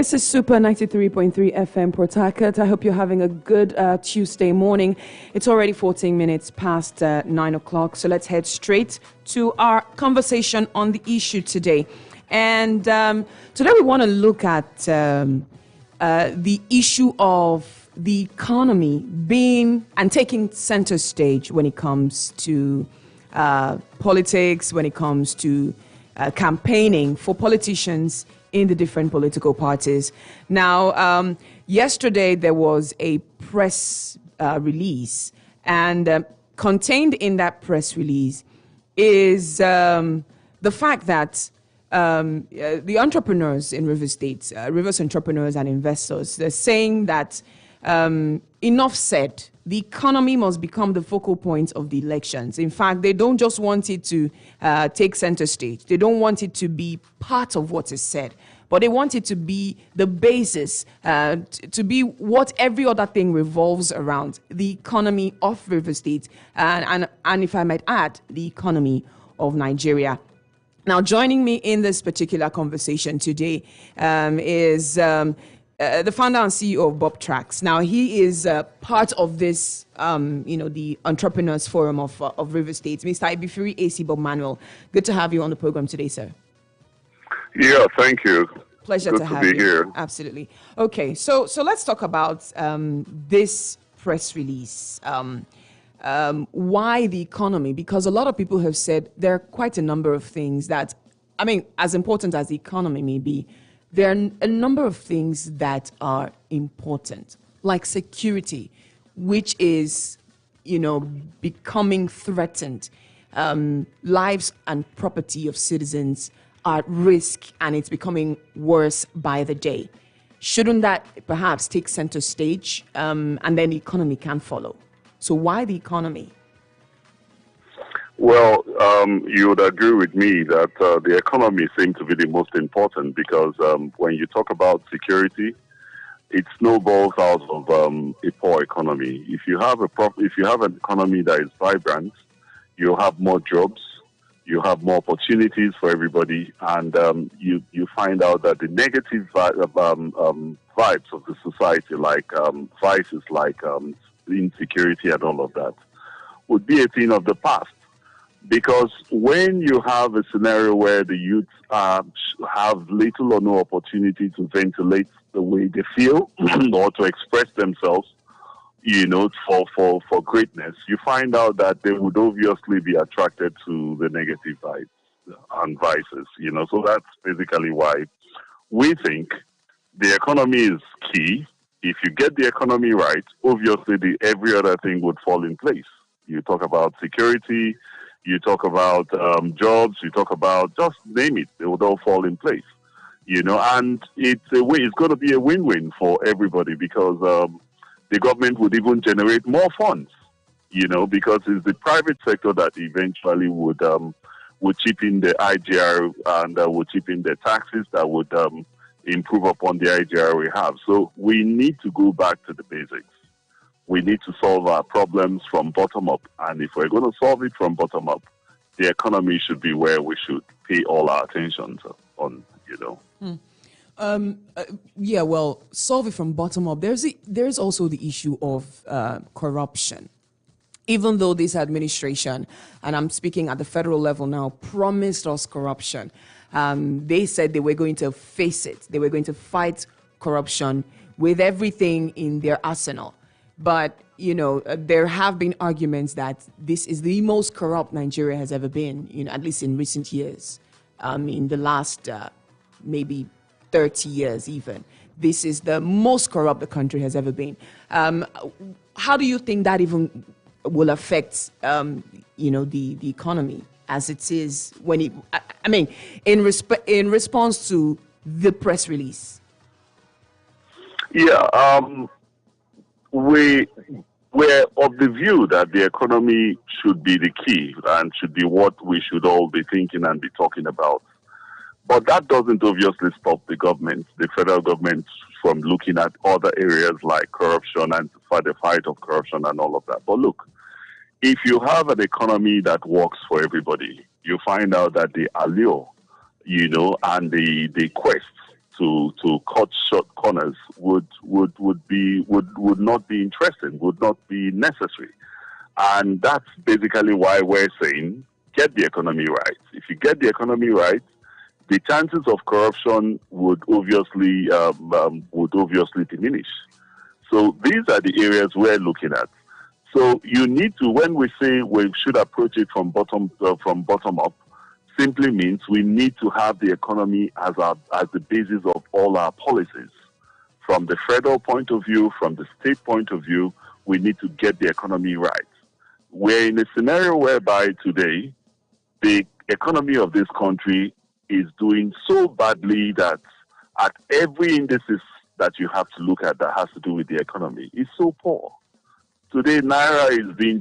This is Super 93.3 FM Port Harcourt. I hope you're having a good Tuesday morning. It's already 14 minutes past 9 o'clock, so let's head straight to our conversation on the issue today. And today we want to look at the issue of the economy being and taking center stage when it comes to politics, when it comes to campaigning for politicians in the different political parties. Now, yesterday there was a press release, and contained in that press release is the fact that the entrepreneurs in Rivers State, Rivers entrepreneurs and investors, they're saying that enough said. The economy must become the focal point of the elections. In fact, they don't just want it to take center stage. They don't want it to be part of what is said, but they want it to be the basis, to be what every other thing revolves around, the economy of River State, and if I might add, the economy of Nigeria. Now, joining me in this particular conversation today is the founder and CEO of Bob Tracks. Now, he is part of this, the Entrepreneurs Forum of River State. Mr. Ibifiri AC Bob Manuel, good to have you on the program today, sir. Yeah, thank you. Pleasure Good to have be you. Here. Absolutely. Okay, so let's talk about this press release. Why the economy? Because a lot of people have said there are quite a number of things that, as important as the economy may be, there are a number of things that are important, like security, which is, becoming threatened. Lives and property of citizens are at risk, and it's becoming worse by the day. Shouldn't that perhaps take center stage, and then the economy can follow? So why the economy? Well, you would agree with me that the economy seems to be the most important because when you talk about security, it snowballs out of a poor economy. If you have an economy that is vibrant, you have more jobs, you have more opportunities for everybody, and you find out that the negative vibes of the society, like vices like insecurity and all of that, would be a thing of the past. Because when you have a scenario where the youth have little or no opportunity to ventilate the way they feel or to express themselves, for greatness, you find out that they would obviously be attracted to the negative vibes and vices, So that's basically why we think the economy is key. If you get the economy right, obviously every other thing would fall in place. You talk about security, you talk about jobs, you talk about, just name it, they would all fall in place, and it's going to be a win-win for everybody because the government would even generate more funds, because it's the private sector that eventually would chip in the IGR and would chip in the taxes that would improve upon the IGR we have. So we need to go back to the basics. We need to solve our problems from bottom up. And if we're going to solve it from bottom up, the economy should be where we should pay all our attention on. Solve it from bottom up. There's also the issue of corruption. Even though this administration, and I'm speaking at the federal level now, promised us corruption, they said they were going to face it. They were going to fight corruption with everything in their arsenal. But, there have been arguments that this is the most corrupt Nigeria has ever been, at least in recent years, in the last maybe 30 years even. This is the most corrupt the country has ever been. How do you think that even will affect, the economy as it is when it, in response to the press release? Yeah, we're of the view that the economy should be the key and should be what we should all be thinking and be talking about. But that doesn't obviously stop the federal government, from looking at other areas like corruption and for the fight of corruption and all of that. But look, if you have an economy that works for everybody, you find out that the allure, and the quest to cut short corners would not be interesting, would not be necessary. And that's basically why we're saying get the economy right. If you get the economy right, the chances of corruption would obviously diminish. So these are the areas we're looking at. So you need to, when we say we should approach it from bottom up, simply means we need to have the economy as the basis of all our policies. From the federal point of view, from the state point of view, we need to get the economy right. We're in a scenario whereby today the economy of this country is doing so badly that at every indices that you have to look at that has to do with the economy is so poor. Today, Naira is being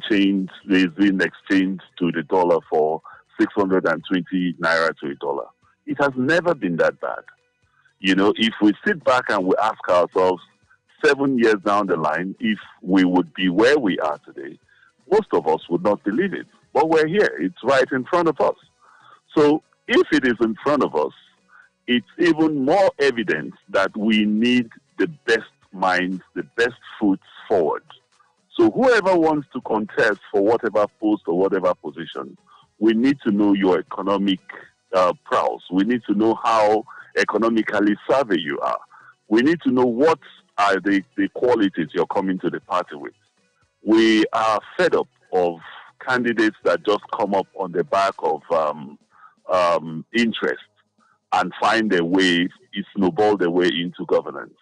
exchanged to the dollar for 620 Naira to a dollar. It has never been that bad. You know, if we sit back and we ask ourselves 7 years down the line, if we would be where we are today, most of us would not believe it. But we're here. It's right in front of us. So if it is in front of us, it's even more evident that we need the best minds, the best foot forward. So whoever wants to contest for whatever post or whatever position, we need to know your economic prowess. We need to know how economically savvy you are. We need to know what are the qualities you're coming to the party with. We are fed up of candidates that just come up on the back of interest and find their way, snowball their way into governance.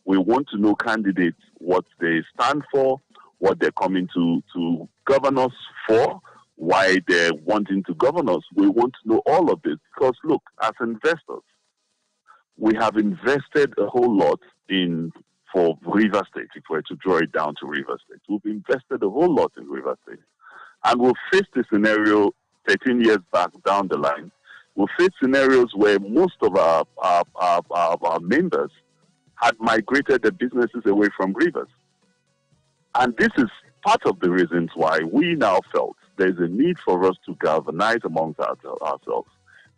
We want to know candidates, what they stand for, what they're coming to govern us for, why they're wanting to govern us. We want to know all of this because, look, as investors, we have invested a whole lot for River State, if we're to draw it down to River State. We've invested a whole lot in River State. And we'll face the scenario 13 years back down the line. We'll face scenarios where most of our members had migrated their businesses away from rivers. And this is part of the reasons why we now felt there's a need for us to galvanize amongst ourselves,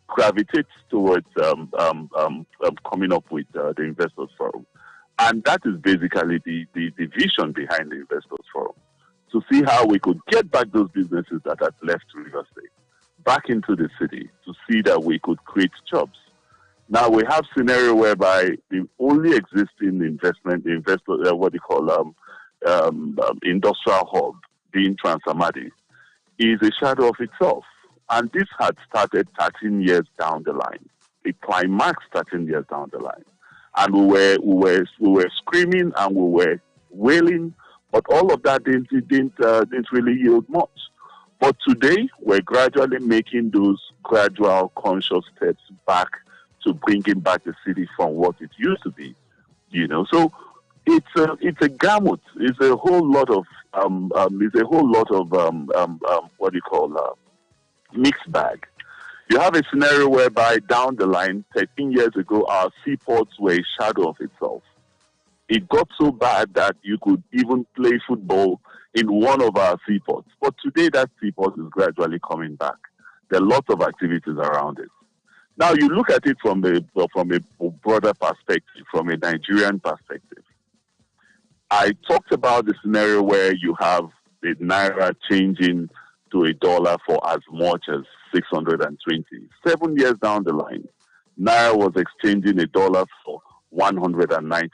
gravitate towards coming up with the Investors Forum. And that is basically the vision behind the Investors Forum, to see how we could get back those businesses that had left River State back into the city, to see that we could create jobs. Now we have scenario whereby the only existing industrial hub being Trans-Amadi is a shadow of itself. And this had started 13 years down the line. It climaxed 13 years down the line. And we were screaming and we were wailing, but all of that didn't really yield much. But today, we're gradually making those gradual conscious steps back to bringing back the city from what it used to be. You know, so it's a gamut. It's a whole lot of mixed bag. You have a scenario whereby down the line, 13 years ago, our seaports were a shadow of itself. It got so bad that you could even play football in one of our seaports. But today, that seaport is gradually coming back. There are lots of activities around it. Now, you look at it from a broader perspective, from a Nigerian perspective. I talked about the scenario where you have the Naira changing to a dollar for as much as 620. 7 years down the line, Naira was exchanging a dollar for 190.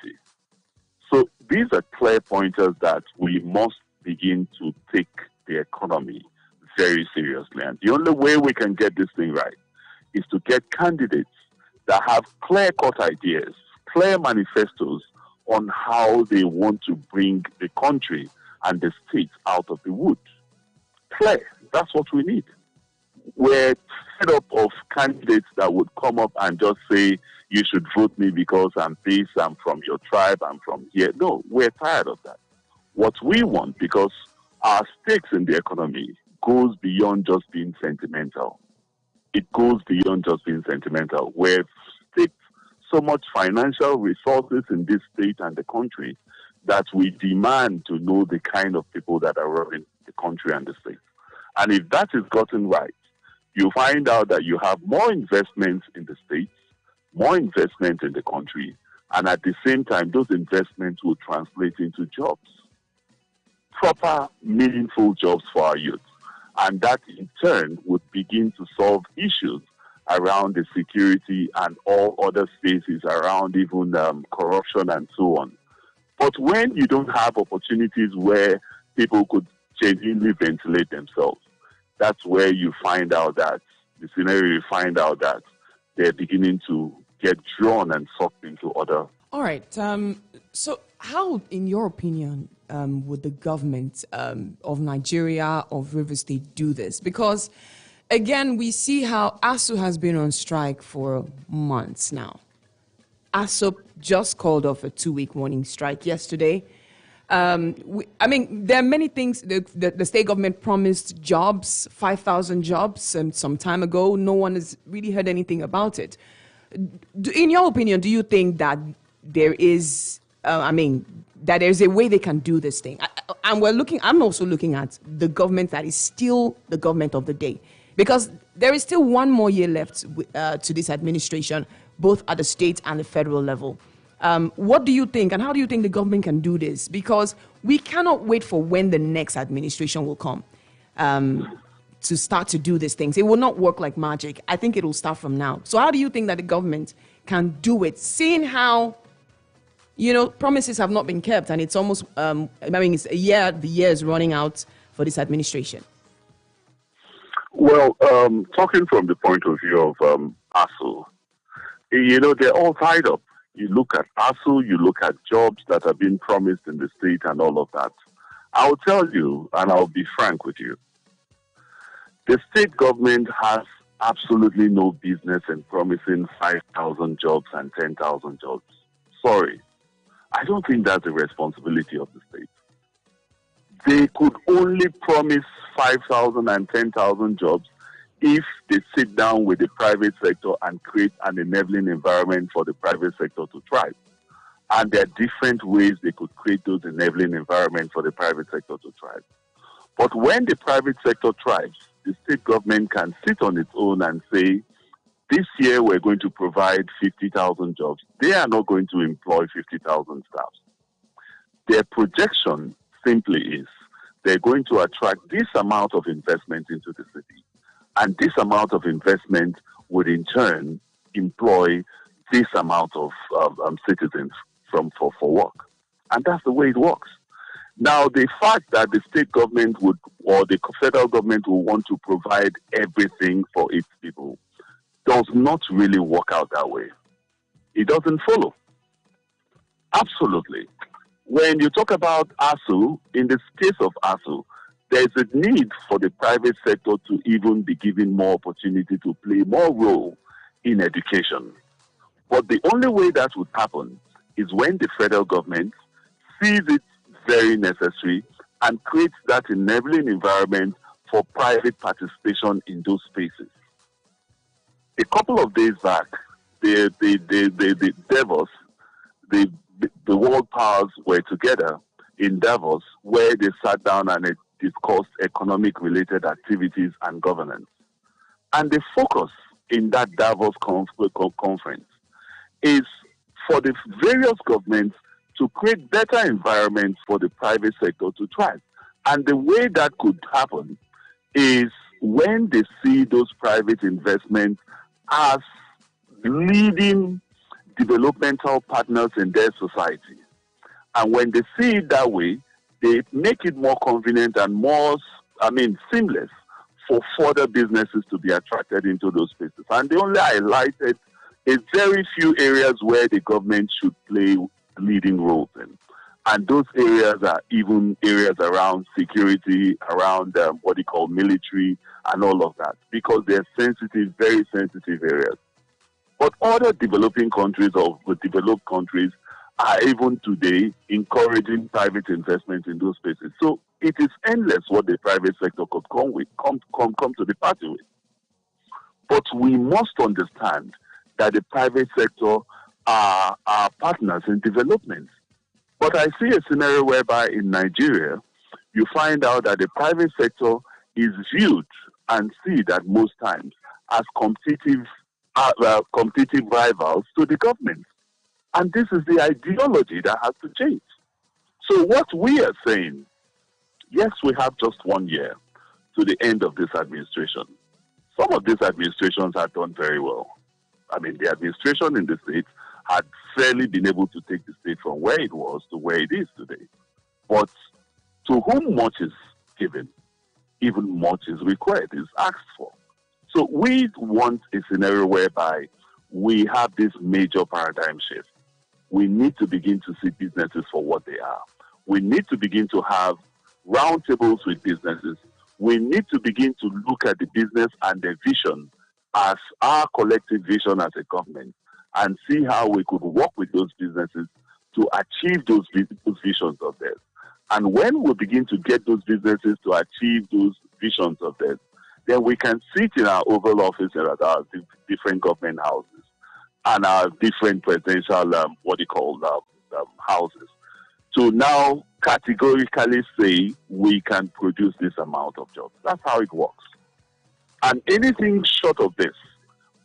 So these are clear pointers that we must begin to take the economy very seriously. And the only way we can get this thing right is to get candidates that have clear-cut ideas, clear manifestos on how they want to bring the country and the state out of the wood. Clear. That's what we need. We're fed up of candidates that would come up and just say, you should vote me because I'm this, I'm from your tribe, I'm from here. No, we're tired of that. What we want, because our stakes in the economy goes beyond just being sentimental. It goes beyond just being sentimental. We've staked so much financial resources in this state and the country that we demand to know the kind of people that are running the country and the state. And if that is gotten right, you find out that you have more investments in the states, more investment in the country, and at the same time, those investments will translate into jobs, proper, meaningful jobs for our youth. And that in turn would begin to solve issues around the security and all other spaces around even corruption and so on. But when you don't have opportunities where people could genuinely ventilate themselves, that's where you find out that the scenario, you find out that they're beginning to get drawn and sucked into other. All right. So how, in your opinion, would the government of Nigeria, of Rivers State, do this? Because, again, we see how ASU has been on strike for months now. ASU just called off a 2-week warning strike yesterday. There are many things. The state government promised jobs, 5,000 jobs, some time ago. No one has really heard anything about it. In your opinion, do you think that there is, that there's a way they can do this thing? I'm also looking at the government that is still the government of the day, because there is still 1 more year left to this administration, both at the state and the federal level. What do you think, and how do you think the government can do this? Because we cannot wait for when the next administration will come to start to do these things. It will not work like magic. I think it will start from now. So how do you think that the government can do it, seeing how, promises have not been kept, and it's almost, it's a year, the year is running out for this administration? Well, talking from the point of view of ASU, they're all tied up. You look at ASU, you look at jobs that have been promised in the state and all of that. I'll tell you, and I'll be frank with you, the state government has absolutely no business in promising 5,000 jobs and 10,000 jobs. Sorry. I don't think that's the responsibility of the state. They could only promise 5,000 and 10,000 jobs if they sit down with the private sector and create an enabling environment for the private sector to thrive. And there are different ways they could create those enabling environments for the private sector to thrive. But when the private sector thrives, the state government can sit on its own and say, this year we're going to provide 50,000 jobs. They are not going to employ 50,000 staff. Their projection simply is they're going to attract this amount of investment into the city. And this amount of investment would in turn employ this amount of citizens for work. And that's the way it works. Now, the fact that the state government would, or the federal government will want to provide everything for its people does not really work out that way. It doesn't follow. Absolutely. When you talk about ASU, in the case of ASU, there's a need for the private sector to even be given more opportunity to play more role in education. But the only way that would happen is when the federal government sees it very necessary and creates that enabling environment for private participation in those spaces. A couple of days back, the Davos, the world powers were together in Davos, where they sat down and discussed economic-related activities and governance. And the focus in that Davos conference is for the various governments to create better environments for the private sector to thrive. And the way that could happen is when they see those private investments as leading developmental partners in their society. And when they see it that way, they make it more convenient and more, seamless for further businesses to be attracted into those spaces. And they only highlighted a very few areas where the government should play leading roles in. And those areas are even areas around security, around what they call military and all of that, because they're sensitive, very sensitive areas. But other developing countries or developed countries are even today encouraging private investment in those spaces. So it is endless what the private sector could come to the party with. But we must understand that the private sector are partners in development. But I see a scenario whereby in Nigeria, you find out that the private sector is viewed and seen at most times as competitive competitive rivals to the government. And this is the ideology that has to change. So what we are saying, yes, we have just 1 year to the end of this administration. Some of these administrations have done very well. I mean, the administration in the state had fairly been able to take the state from where it was to where it is today. But to whom much is given, even much is required, is asked for. So we want a scenario whereby we have this major paradigm shift. We need to begin to see businesses for what they are. We need to begin to have roundtables with businesses. We need to begin to look at the business and the vision as our collective vision as a government and see how we could work with those businesses to achieve those visions of theirs. And when we begin to get those businesses to achieve those visions of theirs, then we can sit in our Oval Office and at our different government houses and our different presidential, houses, to now categorically say we can produce this amount of jobs. That's how it works. And anything short of this,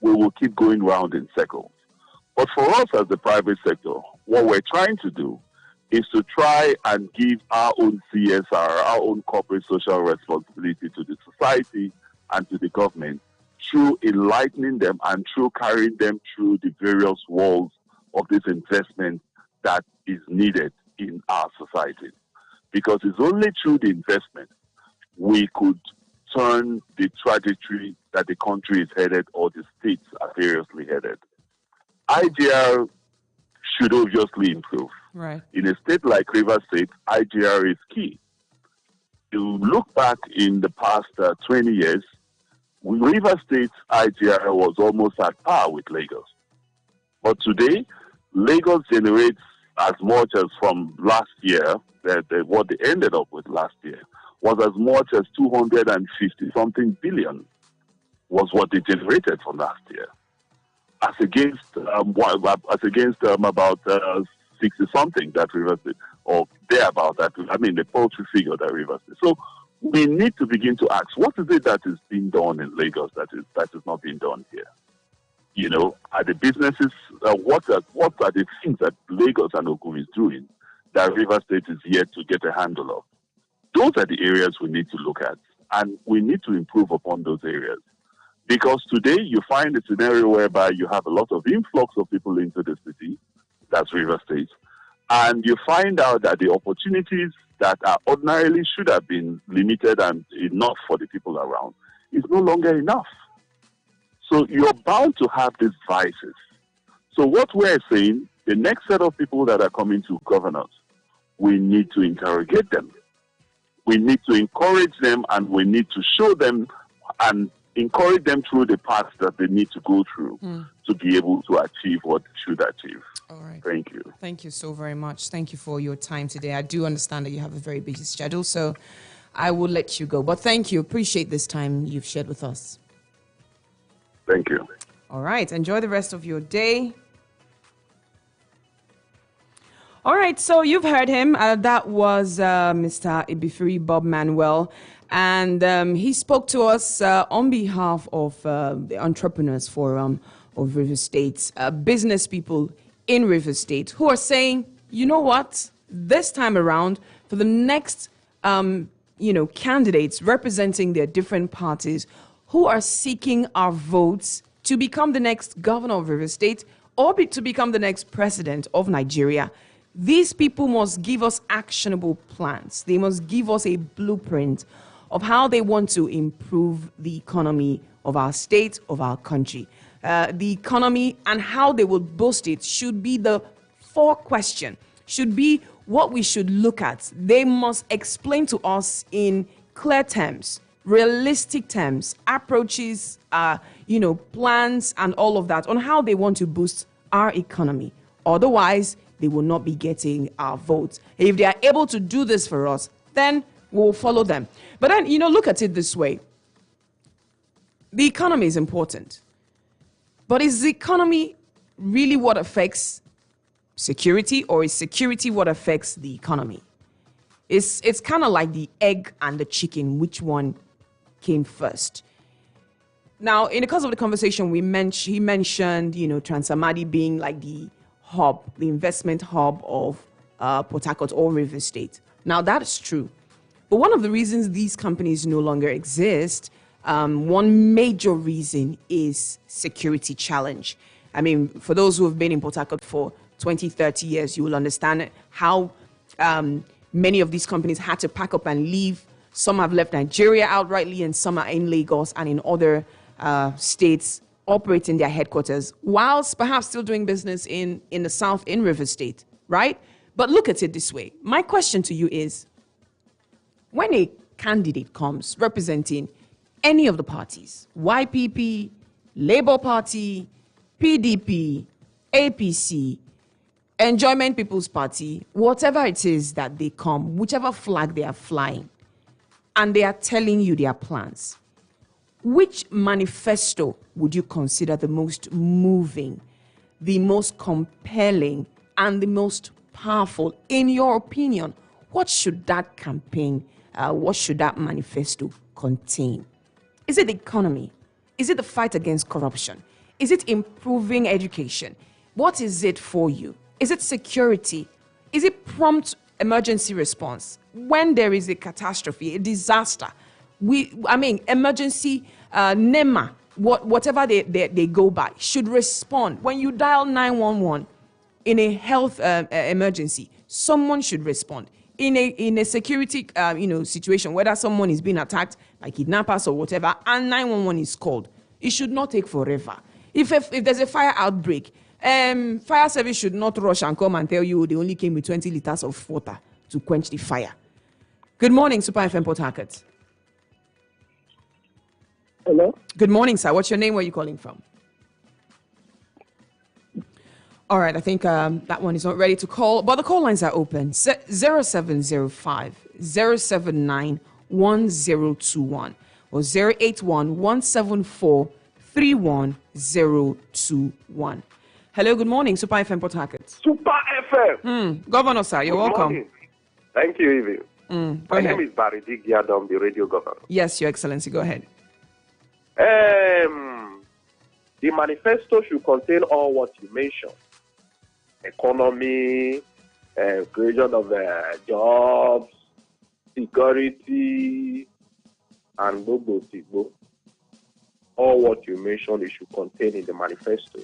we will keep going round in circles. But for us as the private sector, what we're trying to do is to try and give our own CSR, our own corporate social responsibility to the society and to the government through enlightening them and through carrying them through the various walls of this investment that is needed in our society. Because it's only through the investment we could turn the trajectory that the country is headed or the states are variously headed. IGR should obviously improve. Right. In a state like Rivers State, IGR is key. You look back in the past 20 years, Rivers State's IGR was almost at par with Lagos. But today, Lagos generates as much as from last year, what they ended up with last year, was as much as 250-something billion was what they generated from last year, as against about 60-something that Rivers did, or thereabout that. I mean, the poultry figure that Rivers did. So we need to begin to ask, what is it that is being done in Lagos that is not being done here? You know, are the businesses, what are the things that Lagos and Ogun is doing that Rivers State is yet to get a handle of? Those are the areas we need to look at, and we need to improve upon those areas. Because today you find a scenario whereby you have a lot of influx of people into the city, that's Rivers State, and you find out that the opportunities that are ordinarily should have been limited and enough for the people around is no longer enough. So you're bound to have these vices. So what we're saying, the next set of people that are coming to govern us, we need to interrogate them. We need to encourage them, and we need to show them and encourage them through the paths that they need to go through to be able to achieve what they should achieve. All right. Thank you. Thank you so very much. Thank you for your time today. I do understand that you have a very busy schedule, so I will let you go. But thank you. Appreciate this time you've shared with us. Thank you. All right. Enjoy the rest of your day. All right. So you've heard him. That was Mr. Ibifiri Bob Manuel. And he spoke to us on behalf of the Entrepreneurs Forum of Rivers State, business people in Rivers State who are saying, you know what, this time around, for the next, candidates representing their different parties who are seeking our votes to become the next governor of Rivers State or to become the next president of Nigeria, these people must give us actionable plans. They must give us a blueprint of how they want to improve the economy of our state, of our country. The economy and how they will boost it should be the question, should be what we should look at. They must explain to us in clear terms, realistic terms, approaches, plans and all of that on how they want to boost our economy. Otherwise, they will not be getting our votes. If they are able to do this for us, then we'll follow them. But then, look at it this way. The economy is important. But is the economy really what affects security, or is security what affects the economy? It's kind of like the egg and the chicken. Which one came first? Now, in the course of the conversation, he mentioned, Transamadi being like the hub, the investment hub of Port Harcourt or River State. Now, that is true. But one of the reasons these companies no longer exist, one major reason is security challenge. I mean, for those who have been in Port Harcourt for 20, 30 years, you will understand how many of these companies had to pack up and leave. Some have left Nigeria outrightly, and some are in Lagos and in other states operating their headquarters, whilst perhaps still doing business in the south, in River State, right? But look at it this way. My question to you is, when a candidate comes representing any of the parties, YPP, Labour Party, PDP, APC, Enjoyment People's Party, whatever it is that they come, whichever flag they are flying, and they are telling you their plans, which manifesto would you consider the most moving, the most compelling, and the most powerful? In your opinion, what should that campaign, what should that manifesto contain? Is it the economy? Is it the fight against corruption? Is it improving education? What is it for you? Is it security? Is it prompt emergency response when there is a catastrophe, a disaster? Emergency, NEMA, whatever they go by, should respond. When you dial 911 in a health emergency, someone should respond. In a security situation, whether someone is being attacked by kidnappers or whatever, and 911 is called, it should not take forever. If there's a fire outbreak, fire service should not rush and come and tell you they only came with 20 liters of water to quench the fire. Good morning, Super FM Port Harcourt. Hello? Good morning, sir. What's your name? Where are you calling from? All right, I think that one is not ready to call, but the call lines are open. 0705 079 1021 or 081 174 31021. Hello, good morning, Super FM Port Harcourt. Super FM! Governor, sir, you're welcome. Morning. Thank you, Evie. My name is Barry Digiadom, the radio governor. Yes, Your Excellency, go ahead. The manifesto should contain all what you mentioned. Economy, creation of jobs, security, and Sigbo. All what you mentioned, it should contain in the manifesto.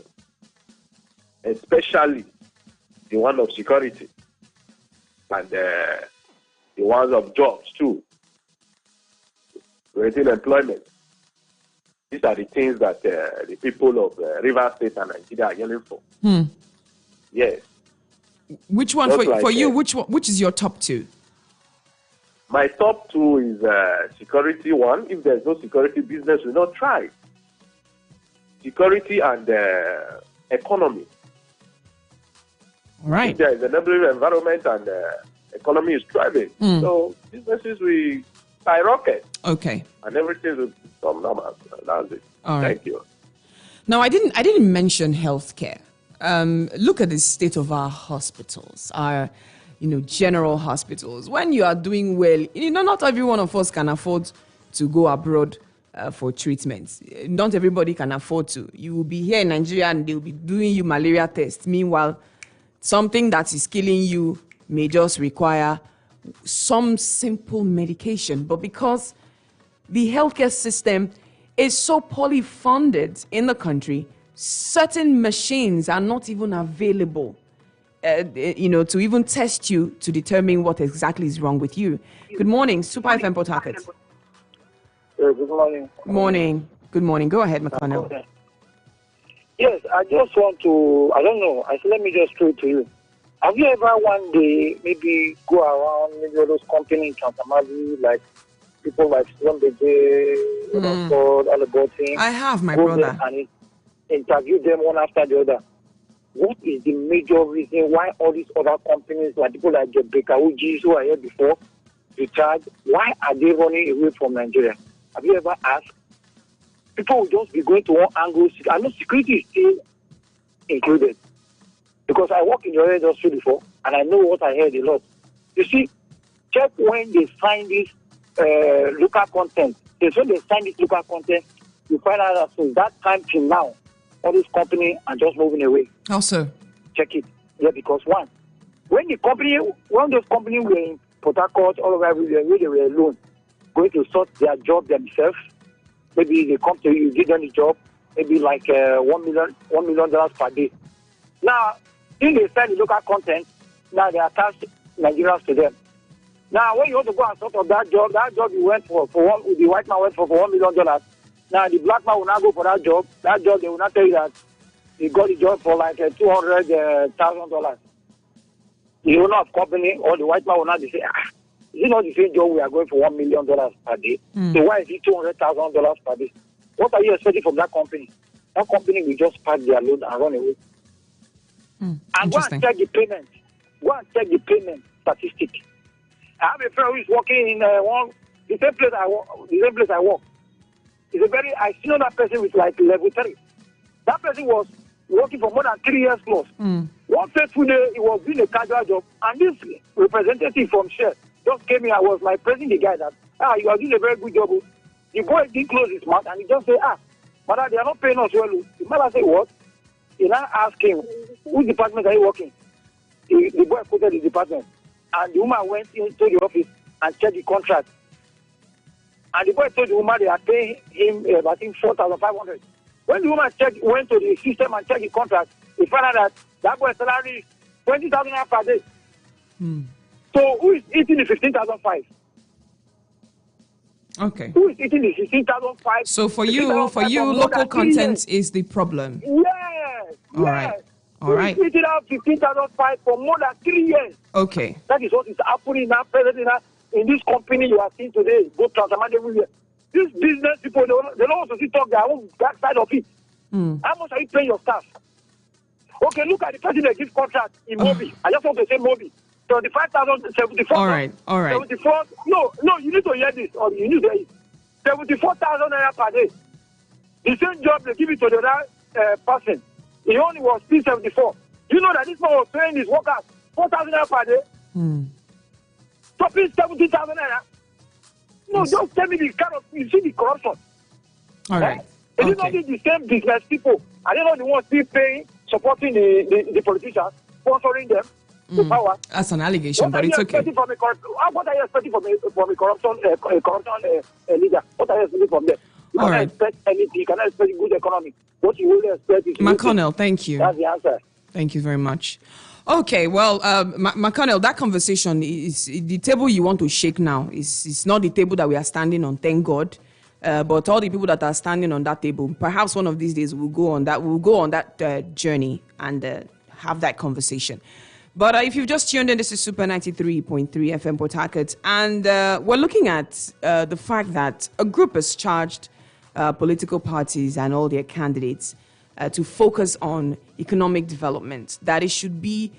Especially the one of security and the ones of jobs too. Creating employment. These are the things that the people of River State and Nigeria are yelling for. Yes. Which one for you? Which is your top two? My top two is security one. If there's no security, business will not thrive. Security and economy. All right. If there is an enabling environment and economy is thriving, so businesses will skyrocket. Okay. And everything will become normal. That's it. All right. Thank you. Now, I didn't mention healthcare. Look at the state of our hospitals, our general hospitals. When you are doing well, not every one of us can afford to go abroad for treatments. Not everybody can afford to. You will be here in Nigeria and they'll be doing you malaria tests. Meanwhile, something that is killing you may just require some simple medication. But because the healthcare system is so poorly funded in the country, certain machines are not even available, to even test you to determine what exactly is wrong with you. Good morning, Super FM Port Harcourt. Good morning. Morning. Good morning. Go ahead, McConnell. Yes, I just want to, I don't know, let me just throw it to you. Have you ever one day maybe go around maybe all those companies in Transamadi, like people like Slumbeje, Alibotin? I have, my brother. And interview them one after the other. What is the major reason why all these other companies, like people like the Bekauji, who are here before, retired, why are they running away from Nigeria? Have you ever asked? People will just be going to one angle. I know security is still included. Because I work in the oil industry before, and I know what I heard a lot. You see, check when they sign this local content. When they sign this local content, you find out that since that time till now, all these companies are just moving away. How so? Check it. Yeah, because when those companies were in Port Harcourt, all over everywhere, where they were alone, going to sort their job themselves, maybe they come to you, give them the job, maybe like $1 million per day. Now, if they sell the local content, now they attach Nigerians to them. Now, when you want to go and sort of that job you went for the white man went for $1 million. Now, the black man will not go for that job. That job, they will not tell you that he got the job for like $200,000. The owner of company or the white man will not say, is it not the same job we are going for $1 million per day? So why is it $200,000 per day? What are you expecting from that company? That company will just pack their load and run away. And go and check the payment. Go and check the payment statistic. I have a friend who is working in the same place I work. I see that person with like level 3. That person was working for more than 3 years plus. One fateful day, he was doing a casual job, and this representative from Shell just came in. I was like praising the guy that, you are doing a very good job. The boy didn't close his mouth, and he just said, mother, they are not paying us well. The mother said, what? He now asked him, which department are you working? The boy quoted the department, and the woman went into the office and checked the contract. And the boy told the woman they are paying him, I think, 4,500. When the woman went to the system and checked the contract, he found out that boy's salary is 20,000 per day. So who is eating the 15,500? Okay. Who is eating the 16,500? So for you, local content is the problem. Yes. All right. All right. Who is eating out 15,500 for more than 3 years? Okay. That is what is happening now, presently in this company you are seeing today. Go Transamand everywhere. These business people, they don't want to see talk their own back side of it. How much are you paying your staff? Okay, look at the person that gives contract in Mobi. I just want to say Mobi. 75,000, 74. All right. 74. No, you need to hear this, or you need to hear it. 74,000 naira per day. The same job they give it to the other person. He only was 374. You know that this man was paying his workers 4,000 naira per day. Stopping 70,000 naira. No, just tell me the kind of, you see the corruption. All right. Is it not the same business people? Are they not the ones still paying, supporting the politicians, sponsoring them to power? That's an allegation, but it's okay. What are you expecting from a corruption leader? What are you expecting from them? You cannot expect anything. You cannot expect good economy. What you really expect is... McConnell, thank you. That's the answer. Thank you very much. Okay, well, McConnell, that conversation is the table you want to shake now. It's not the table that we are standing on, thank God. But all the people that are standing on that table, perhaps one of these days we'll go on that journey and have that conversation. But if you've just tuned in, this is Super 93.3 FM Port Harcourt, and we're looking at the fact that a group has charged political parties and all their candidates to focus on economic development, that it should be,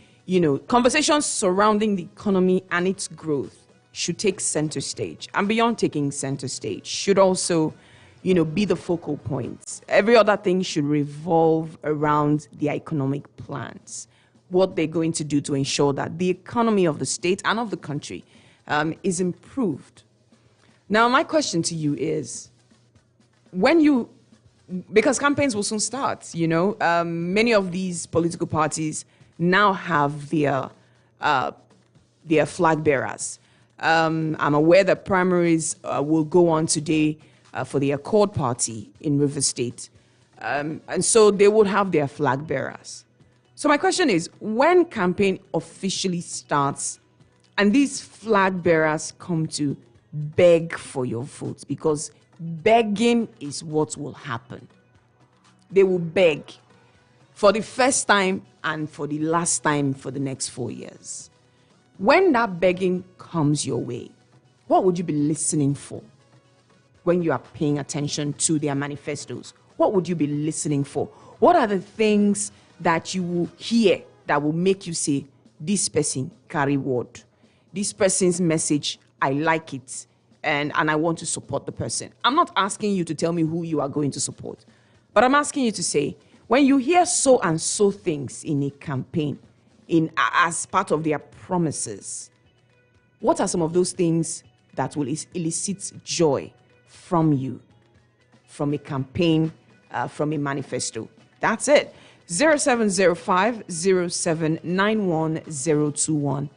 conversations surrounding the economy and its growth should take center stage, and beyond taking center stage should also, be the focal points. Every other thing should revolve around the economic plans, what they're going to do to ensure that the economy of the state and of the country is improved. Now, my question to you is, because campaigns will soon start, many of these political parties now have their flag bearers. I'm aware that primaries will go on today for the Accord Party in Rivers State. And so they would have their flag bearers. So my question is, when campaign officially starts and these flag bearers come to beg for your votes, because begging is what will happen. They will beg for the first time and for the last time for the next 4 years. When that begging comes your way, what would you be listening for when you are paying attention to their manifestos? What would you be listening for? What are the things that you will hear that will make you say, this person carry word? This person's message, I like it, and I want to support the person. I'm not asking you to tell me who you are going to support, but I'm asking you to say, when you hear so and so things in a campaign, as part of their promises, what are some of those things that will elicit joy from you? from a campaign, from a manifesto. That's it. 0705 0791021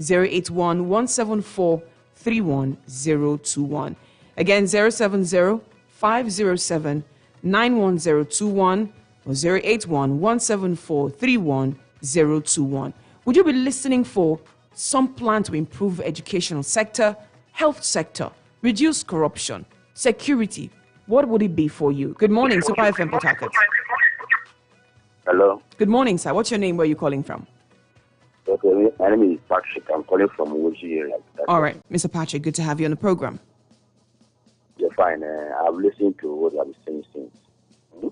081 174 31021. Again, 070 507 91021 or 081 174 31021. Would you be listening for some plan to improve educational sector, health sector, reduce corruption, security? What would it be for you? Good morning, Super FM Port Harcourt. Hello. Good morning, sir. What's your name? Where are you calling from? Okay, my name is Patrick. I'm calling from Woji area. All right, Mr. Patrick, good to have you on the program. You're fine. I've listened to what I've been saying since. The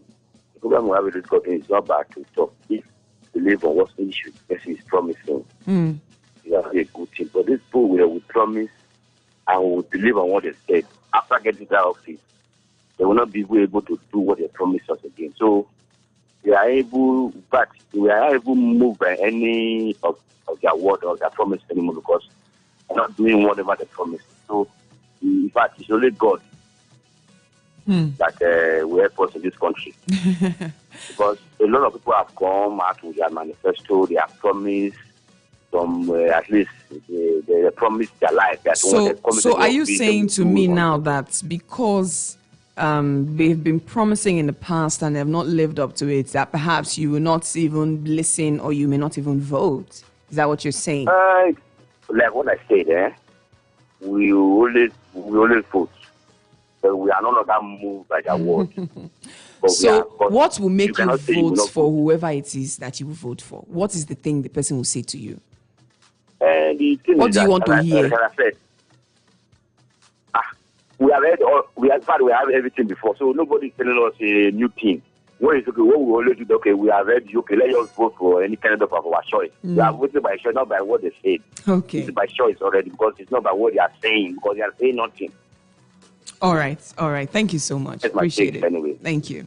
program we have with this government is not bad to talk. If believe on what issue person is promising, it's a good thing. But these people will promise and will believe on what they said. After getting that office, they will not be able to do what they promised us again. So we are able to move by any of their word or their promise anymore because they're not doing whatever they promised. So, in fact, it's only God that will help us in this country. Because a lot of people have come out with their manifesto, they have promised some, at least they promised their life. So are you saying to me now that because they've been promising in the past and they have not lived up to it, that perhaps you will not even listen or you may not even vote? Is that what you're saying? Like what I said, we always vote. But we are not that moved by their word. So what will make you vote for whoever it is that you will vote for? What is the thing the person will say to you? What do you want to hear? Like I said, we have had everything before, so nobody's telling us a new thing. What we always do, okay, we have read, okay, let us vote for any candidate of our choice. We are voting by choice, not by what they said. Okay. It's by choice already because it's not by what they are saying, because they are saying nothing. All right. Thank you so much. Appreciate it. Anyway. Thank you.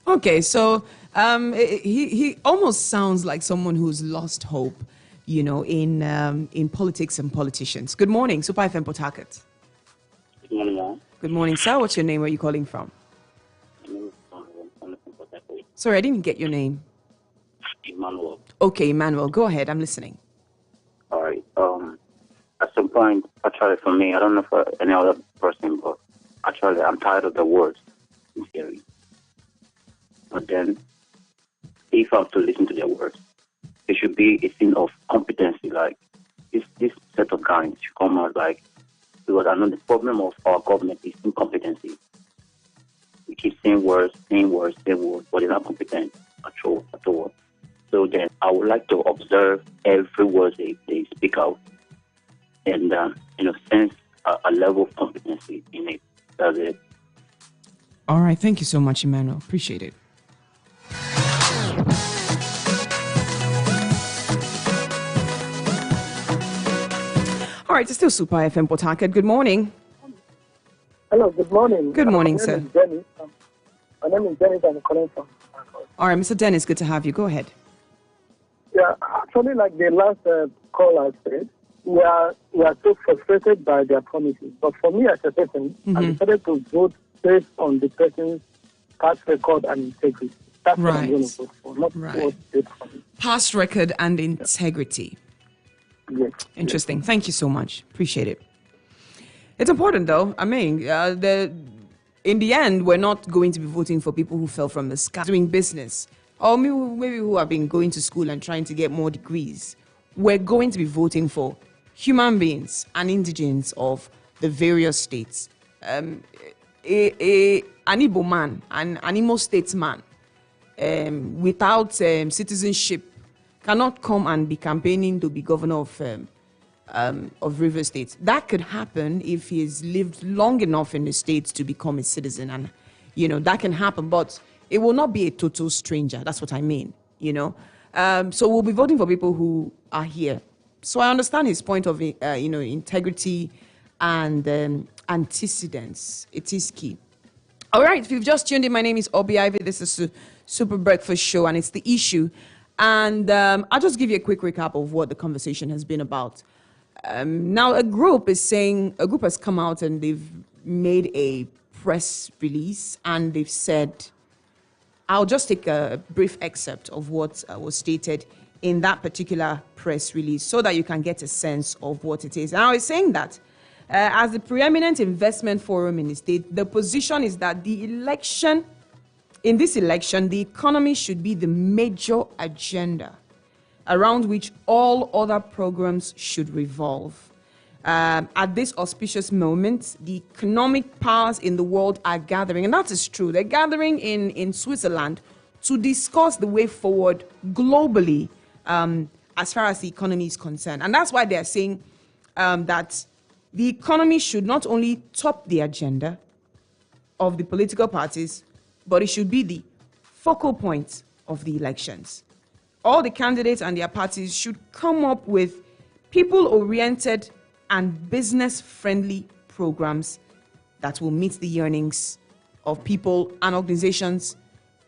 Okay, so he almost sounds like someone who's lost hope, in politics and politicians. Good morning, Super FM Port Harcourt. Good morning, ma'am. Good morning, sir. What's your name? Where are you calling from? Sorry, I didn't get your name. Emmanuel. Okay, Emmanuel, go ahead. I'm listening. All right. At some point, actually, for me, I don't know for any other person, but actually, I'm tired of the words in theory. But then, if I have to listen to their words, it should be a thing of competency. Like this set of guys should come out like, because I know the problem of our government is incompetency. We keep saying words, but they're not competent at all. So then I would like to observe every word they speak out and, sense a level of competency in it. That's it. All right. Thank you so much, Emmanuel. Appreciate it. All right. It's still Super FM Port Harcourt. Good morning. Hello, good morning. Good morning, sir. My name is Dennis. I'm calling from. All right, Mr. Dennis, good to have you. Go ahead. Yeah, actually, like the last caller said, we are so frustrated by their promises. But for me as a person, I decided to vote based on the person's past record and integrity. That's what I'm going to vote for, not what they promised. Past record and integrity. Yes. Interesting. Thank you so much. Appreciate it. It's important, though. I mean, in the end, we're not going to be voting for people who fell from the sky doing business, or maybe who have been going to school and trying to get more degrees. We're going to be voting for human beings and indigents of the various states. An Igbo man, an Imo statesman, without citizenship, cannot come and be campaigning to be governor of River State. That could happen if he's lived long enough in the States to become a citizen, and that can happen, but it will not be a total stranger. That's what I mean. So we'll be voting for people who are here. So I understand his point of integrity and antecedents. It is key. All right, if you've just tuned in, my name is Obi Ivy. This is Super Breakfast Show, and it's The Issue. And I'll just give you a quick recap of what the conversation has been about. Now, a group has come out and they've made a press release, and they've said, I'll just take a brief excerpt of what was stated in that particular press release so that you can get a sense of what it is. And I was saying that as the preeminent investment forum in the state, the position is that in this election, the economy should be the major agenda around which all other programs should revolve. At this auspicious moment, the economic powers in the world are gathering, and that is true. They're gathering in Switzerland to discuss the way forward globally as far as the economy is concerned. And that's why they're saying that the economy should not only top the agenda of the political parties, but it should be the focal point of the elections. All the candidates and their parties should come up with people-oriented and business-friendly programs that will meet the yearnings of people and organizations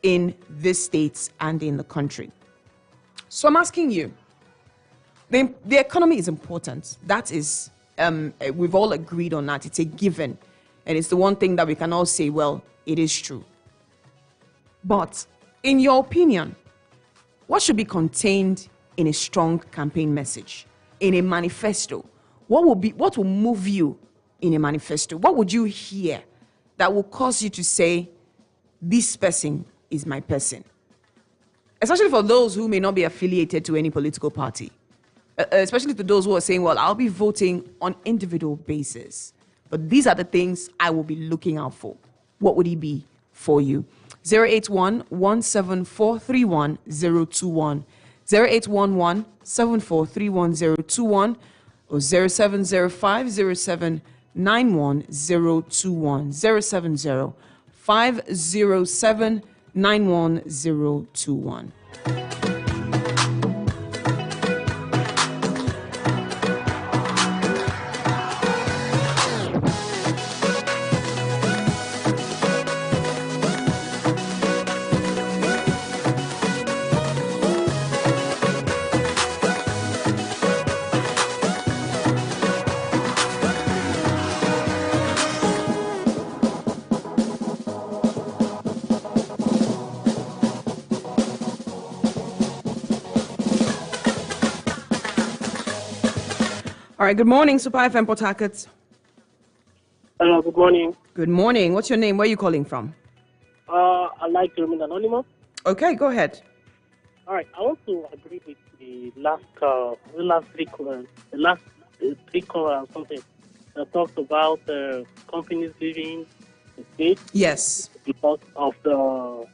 in this state and in the country. So I'm asking you, the economy is important. That is, we've all agreed on that. It's a given. And it's the one thing that we can all say, well, it is true. But in your opinion, what should be contained in a strong campaign message, in a manifesto? What will move you in a manifesto? What would you hear that will cause you to say, this person is my person? Especially for those who may not be affiliated to any political party. Especially to those who are saying, well, I'll be voting on individual basis. But these are the things I will be looking out for. What would it be for you? 081-174-31021. 0811-7431-021 or 0705-0791-021. 070-507-91021. All right, good morning, Super FM Port Harcourt. Hello, good morning. Good morning. What's your name? Where are you calling from? I'd like to remain anonymous. Okay, go ahead. All right, I want to agree with the last three callers or something that talked about companies leaving the state. Yes. Because of the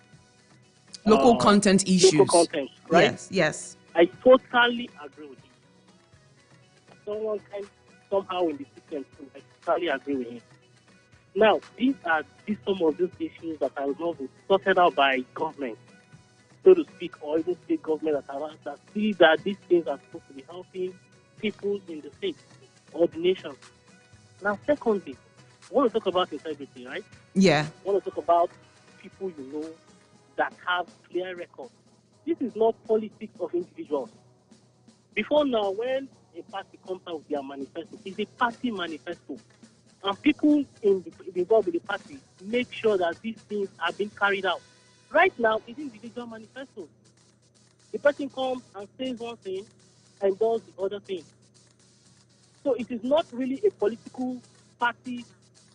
local content issues. Local content, right? Yes. I totally agree with you. Someone can somehow in the system, I totally agree with him. Now, these are some of those issues that are not sorted out by government, so to speak, or even state government that see that these things are supposed to be helping people in the state or the nation. Now, secondly, I want to talk about integrity, right? Yeah. I want to talk about people you know that have clear records. This is not politics of individuals. Before now, when a party comes out with their manifesto, it's a party manifesto. And people involved with the party make sure that these things are being carried out. Right now, it's individual manifesto. The person comes and says one thing and does the other thing. So it is not really a political party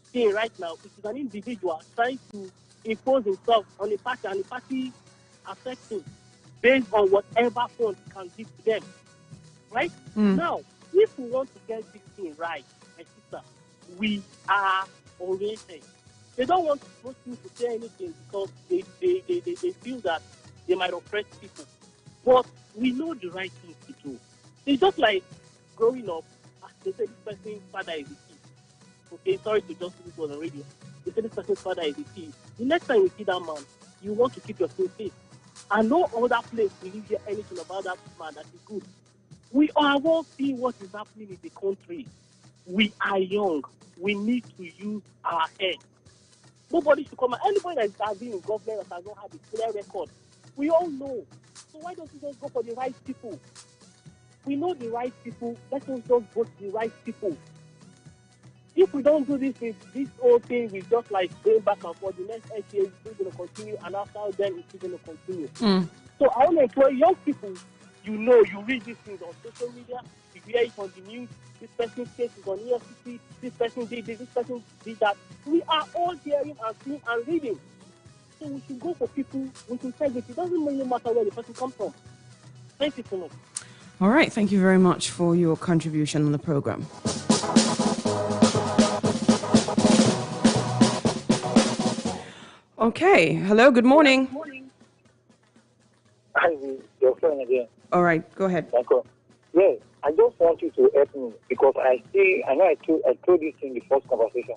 thing right now. It is an individual trying to impose himself on a party, and the party affects him based on whatever fund can give to them. Right? Now, if we want to get this thing right, my sister, we are oriented. They don't want most people to say anything because they feel that they might oppress people. But we know the right thing to do. It's just like growing up, they say this person's father is the thief. Okay, sorry to just put this on the radio. They say this person's father is the thief. The next time you see that man, you want to keep your soul safe. And no other place will you hear anything about that man that is good. We are all seeing what is happening in the country. We are young. We need to use our head. Nobody should come. Anybody that has been in government that has not had a clear record, we all know. So why don't we just go for the right people? We know the right people. Let us just vote the right people. if we don't do this whole thing, we just like going back and forth. The next 8 years is still going to continue, and after then, it's still going to continue. So I want to employ young people. You read these things on social media, you hear it on the news. This person's case is on EFCC. This person did this. This person did that. We are all hearing and seeing and reading. So we should go for people with integrity. It doesn't really matter where the person comes from. Thank you so much. All right. Thank you very much for your contribution on the program. Okay. Hello. Good morning. Hi, your friend again. All right. Go ahead. Yeah, I just want you to help me because I know I told this in the first conversation.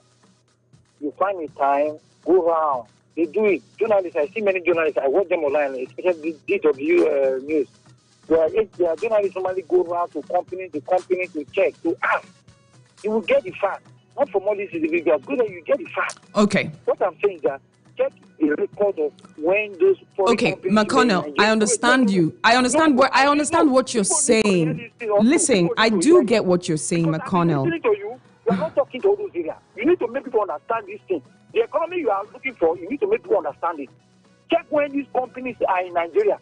You find a time, go around. They do it. Journalists, I see many journalists. I watch them online, especially DW News. Their journalists normally go around to company to check, to ask. You will get the fact. Not from all these individuals. Go there, you get the fact. Okay. What I'm saying is that check the record of when those Okay, McConnell, I understand you. I understand what you're saying. Listen, I do get what you're saying, McConnell. You are not talking to all those areas. You need to make people understand this thing. The economy you are looking for, you need to make people understand it. Check when these companies are in Nigeria.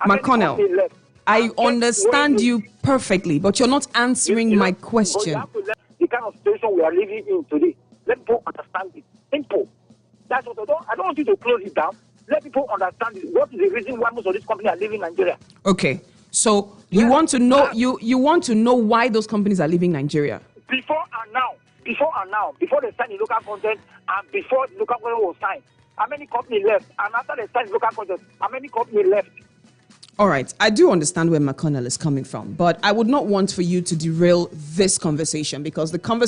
McConnell, I understand you perfectly, but you're not answering my question. You have to let the kind of situation we are living in today. Let people understand it. Simple. That's what I don't want you to close it down. Let people understand it. What is the reason why most of these companies are leaving Nigeria? Okay, so you want to know you want to know why those companies are leaving Nigeria? Before and now, before they sign the local content and before the local content was signed, how many companies left? And after they signed the local content, how many companies left? All right, I do understand where McConnell is coming from, but I would not want for you to derail this conversation because the conversation